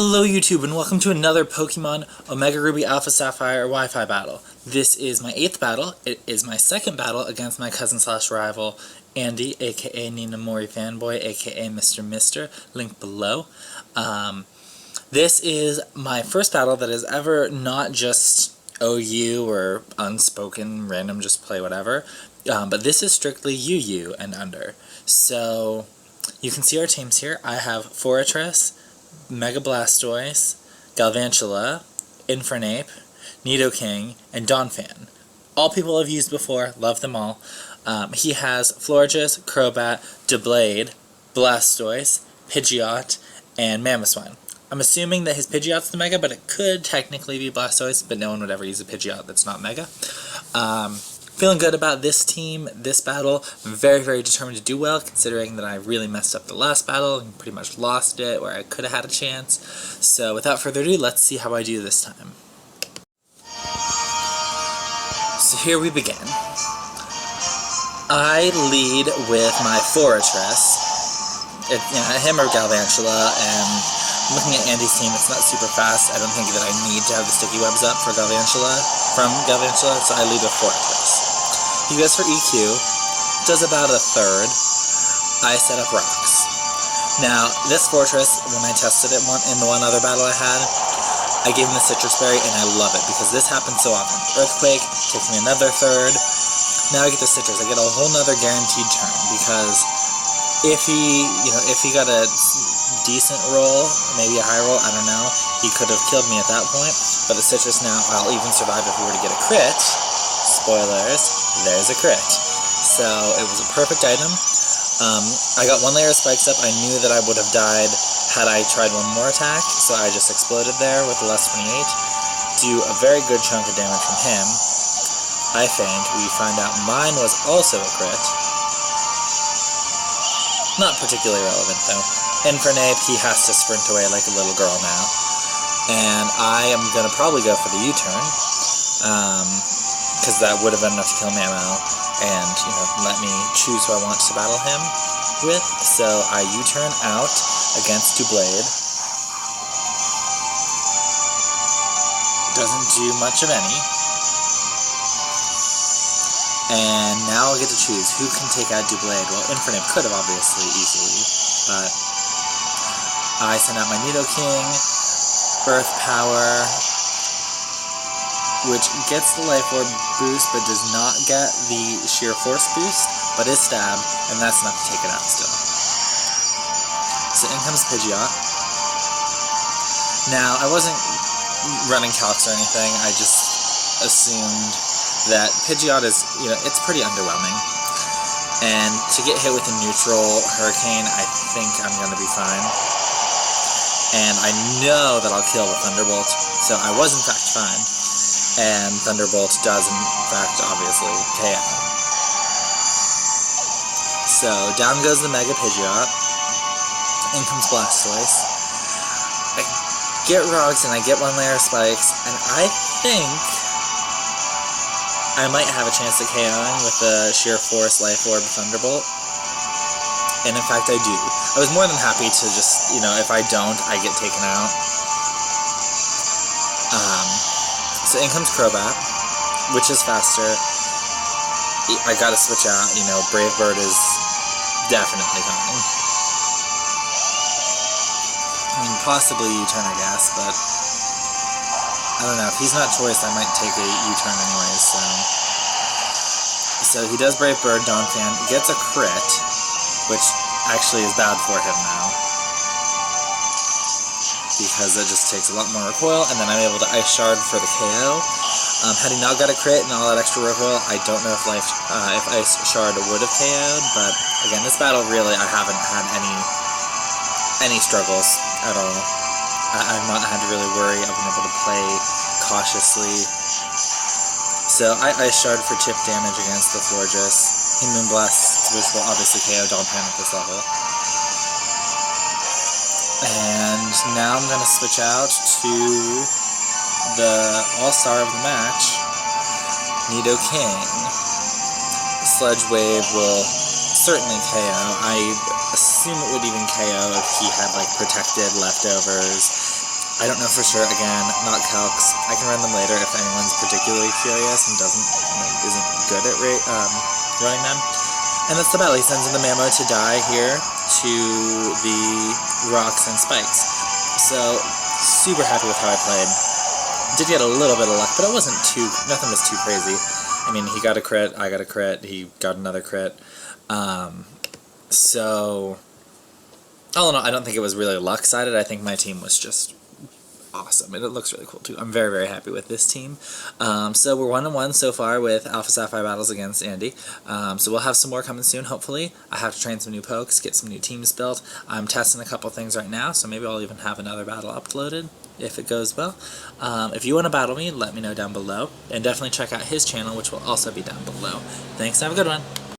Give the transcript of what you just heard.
Hello YouTube and welcome to another Pokemon Omega Ruby Alpha Sapphire Wi-Fi battle. This is my 8th battle. It is my 2nd battle against my cousin/rival Andy, aka Ninamorifanboi, aka Mr. Mister, link below. This is my first battle that is ever not just OU or unspoken, random, just play whatever, but this is strictly UU and under. So you can see our teams here. I have Fortress, Mega Blastoise, Galvantula, Infernape, Nidoking, and Donphan. All people I've used before, love them all. He has Florges, Crobat, Doublade, Blastoise, Pidgeot, and Mamoswine. I'm assuming that his Pidgeot's the Mega, but it could technically be Blastoise, but no one would ever use a Pidgeot that's not Mega. Feeling good about this team, this battle. I'm very, very determined to do well, considering that I really messed up the last battle and pretty much lost it where I could have had a chance. So without further ado, let's see how I do this time. So here we begin. I lead with my Fortress. Him or Galvantula, and looking at Andy's team, it's not super fast. I don't think that I need to have the sticky webs up for Galvantula, so I lead with Fortress. He goes for EQ, does about a third. I set up rocks. Now, this Fortress, when I tested it in the one other battle I had, I gave him the Citrus Berry, and I love it, because this happens so often. Earthquake takes me another third. Now I get the Citrus. I get a whole nother guaranteed turn, because if he got a decent roll, maybe a high roll, I don't know, he could have killed me at that point, but the Citrus now, I'll even survive if we were to get a crit. Spoilers, there's a crit. So it was a perfect item. I got one layer of spikes up. I knew that I would have died had I tried one more attack, so I just exploded there with the less 28. Do a very good chunk of damage from him. I faint. We find out mine was also a crit. Not particularly relevant though. Infernape, he has to sprint away like a little girl now. And I am going to probably go for the U-turn, because that would have been enough to kill Mamo, and, let me choose who I want to battle him with. So I U-turn out against Doublade. Doesn't do much of any. And now I'll get to choose who can take out Doublade. Well, Infernape could have, obviously, easily, but I send out my Nidoking, Earth Power, which gets the Life Orb boost, but does not get the Sheer Force boost, but is Stab, and that's enough to take it out still. So in comes Pidgeot. Now, I wasn't running calcs or anything, I just assumed that Pidgeot is, it's pretty underwhelming. And to get hit with a neutral Hurricane, I think I'm going to be fine. And I know that I'll kill with Thunderbolt, so I was in fact fine. And Thunderbolt does in fact, obviously, KO. So down goes the Mega Pidgeot. In comes Blastoise. I get rocks and I get one layer of spikes, and I think I might have a chance at KOing with the Sheer Force Life Orb Thunderbolt. And in fact I do. I was more than happy to just, if I don't, I get taken out. So in comes Crobat, which is faster. I gotta switch out, Brave Bird is definitely coming. I mean, possibly U-turn, I guess, but I don't know. If he's not choice, I might take a U-turn anyways, So he does Brave Bird, Donphan, gets a crit, which actually is bad for him now, because it just takes a lot more recoil, and then I'm able to Ice Shard for the KO. Had he not got a crit and all that extra recoil, I don't know if Ice Shard would have KO'd, but again, this battle really, I haven't had any struggles at all. I've not had to really worry. I've been able to play cautiously. So I Ice Shard for chip damage against the Florges. He Moonblast, which will obviously KO Donphan at this level. And now I'm going to switch out to the all-star of the match, Nidoking. Sludge Wave will certainly KO. I assume it would even KO if he had, like, protected leftovers I don't know for sure, again, not calcs. I can run them later if anyone's particularly curious and isn't good at running them. And that's the battle. He sends in the Mamo to die here to the rocks and spikes. So, super happy with how I played. Did get a little bit of luck, but it wasn't nothing was too crazy. I mean, he got a crit, I got a crit, he got another crit. So, all in all, I don't think it was really luck-sided. I think my team was just awesome, and it looks really cool too. I'm very, very happy with this team. So we're 1-1 so far with Alpha Sapphire battles against Andy. So we'll have some more coming soon, hopefully. I have to train some new pokes, get some new teams built. I'm testing a couple things right now, so maybe I'll even have another battle uploaded if it goes well. If you want to battle me, let me know down below, and definitely check out his channel, which will also be down below. Thanks, have a good one.